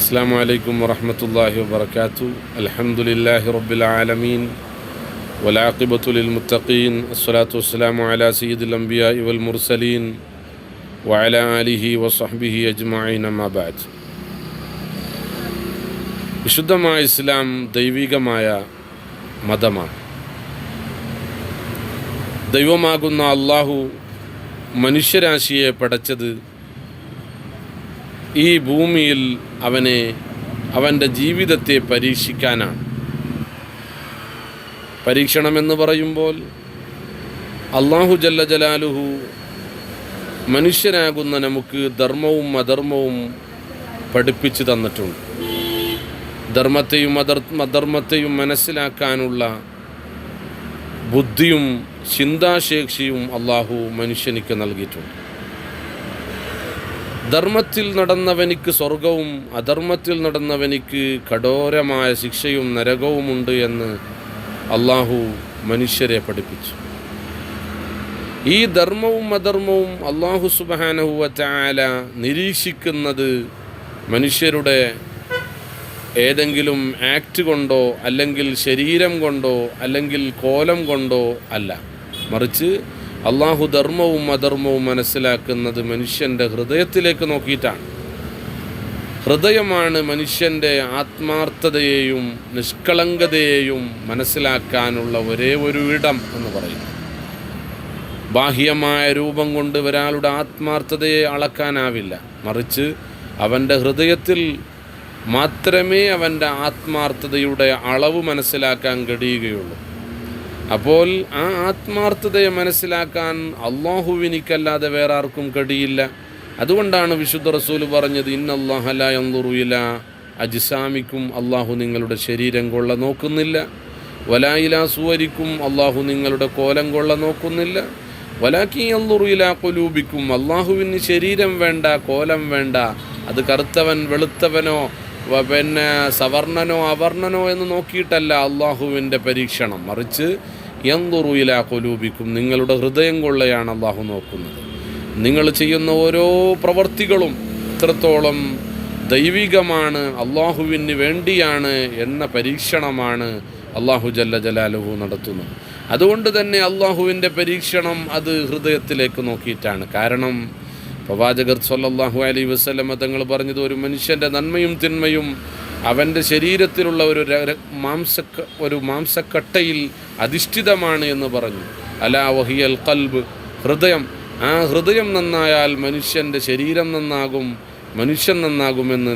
السلام عليكم ورحمة الله وبركاته. الحمد لله رب العالمين والعاقبة للمتقين. الصلاة والسلام على سيد الأنبياء والمرسلين وعلى آله وصحبه أجمعين. ما بعد. വിശുദ്ധമായ ഇസ്ലാം ദൈവികമായ മതമാണ്. ദൈവമാകുന്ന അള്ളാഹു മനുഷ്യരാശിയെ പടച്ചത് ഈ ഭൂമിയിൽ അവൻ്റെ ജീവിതത്തെ പരീക്ഷിക്കാനാണ്. പരീക്ഷണമെന്ന് പറയുമ്പോൾ അള്ളാഹു ജല്ല ജലാലുഹു മനുഷ്യരാകുന്ന നമുക്ക് ധർമ്മവും അധർമ്മവും പഠിപ്പിച്ചു തന്നിട്ടുണ്ട്. ധർമ്മത്തെയും അധർമ്മത്തെയും മനസ്സിലാക്കാനുള്ള ബുദ്ധിയും ചിന്താശേഷിയും അള്ളാഹു മനുഷ്യനിക്ക് നൽകിയിട്ടുണ്ട്. ധർമ്മത്തിൽ നടന്നവനിക്ക് സ്വർഗവും അധർമ്മത്തിൽ നടന്നവനിക്ക് കഠോരമായ ശിക്ഷയും നരകവുമുണ്ട് എന്ന് അള്ളാഹു മനുഷ്യരെ പഠിപ്പിച്ചു. ഈ ധർമ്മവും അധർമ്മവും അള്ളാഹു സുബ്ഹാനഹു വ തആല നിരീക്ഷിക്കുന്നത് മനുഷ്യരുടെ ഏതെങ്കിലും ആക്ട് കൊണ്ടോ അല്ലെങ്കിൽ ശരീരം കൊണ്ടോ അല്ലെങ്കിൽ കോലം കൊണ്ടോ അല്ല, മറിച്ച് അള്ളാഹു ധർമ്മവും അധർമ്മവും മനസ്സിലാക്കുന്നത് മനുഷ്യൻ്റെ ഹൃദയത്തിലേക്ക് നോക്കിയിട്ടാണ്. ഹൃദയമാണ് മനുഷ്യൻ്റെ ആത്മാർത്ഥതയെയും നിഷ്കളങ്കതയെയും മനസ്സിലാക്കാനുള്ള ഒരേ ഒരു ഇടം എന്ന് പറയുന്നു. ബാഹ്യമായ രൂപം കൊണ്ട് ഒരാളുടെ ആത്മാർത്ഥതയെ അളക്കാനാവില്ല, മറിച്ച് അവൻ്റെ ഹൃദയത്തിൽ മാത്രമേ അവൻ്റെ ആത്മാർത്ഥതയുടെ അളവ് മനസ്സിലാക്കാൻ കഴിയുകയുള്ളൂ. അപ്പോൾ ആ ആത്മാർത്ഥതയെ മനസ്സിലാക്കാൻ അല്ലാഹുവിനിക്കല്ലാതെ വേറെ ആർക്കും കഴിയില്ല. അതുകൊണ്ടാണ് വിശുദ്ധ റസൂൽ പറഞ്ഞത്, ഇന്നല്ലാഹ ലാ യൻദുറു ഇലാ അജ്സാമിക്കും, അള്ളാഹു നിങ്ങളുടെ ശരീരം കൊള്ള നോക്കുന്നില്ല. വലാ ഇലാ സുവരിക്കും, അള്ളാഹു നിങ്ങളുടെ കോലം കൊള്ള നോക്കുന്നില്ല. വലാകിൻ യൻദുറു ഇലാ ഖുലൂബിക്കും, അള്ളാഹുവിന് ശരീരം വേണ്ട, കോലം വേണ്ട, അത് കറുത്തവൻ വെളുത്തവനോ പിന്നെ സവർണനോ അവർണനോ എന്ന് നോക്കിയിട്ടല്ല അള്ളാഹുവിൻ്റെ പരീക്ഷണം, മറിച്ച് യൻദുറു ഇലാ ഖുലൂബിക്കും, നിങ്ങളുടെ ഹൃദയം കൊള്ളയാണ് അള്ളാഹു നോക്കുന്നത്. നിങ്ങൾ ചെയ്യുന്ന ഓരോ പ്രവർത്തികളും എത്രത്തോളം ദൈവികമാണ്, അള്ളാഹുവിന് വേണ്ടിയാണ് എന്ന പരീക്ഷണമാണ് അള്ളാഹു ജല്ല ജലാലുഹു നടത്തുന്നത്. അതുകൊണ്ട് തന്നെ അള്ളാഹുവിൻ്റെ പരീക്ഷണം അത് ഹൃദയത്തിലേക്ക് നോക്കിയിട്ടാണ്. കാരണം പ്രവാചകർ സ്വല്ലല്ലാഹു അലൈഹി വസല്ലം തങ്ങൾ പറഞ്ഞത്, ഒരു മനുഷ്യൻ്റെ നന്മയും തിന്മയും അവൻ്റെ ശരീരത്തിലുള്ള ഒരു മാംസക്കട്ടയിൽ അധിഷ്ഠിതമാണ് എന്ന് പറഞ്ഞു. അലാ വഹിയൽ ഖൽബ്, ഹൃദയം. ആ ഹൃദയം നന്നായാൽ മനുഷ്യൻ്റെ ശരീരം നന്നാകും, മനുഷ്യൻ നന്നാകുമെന്ന്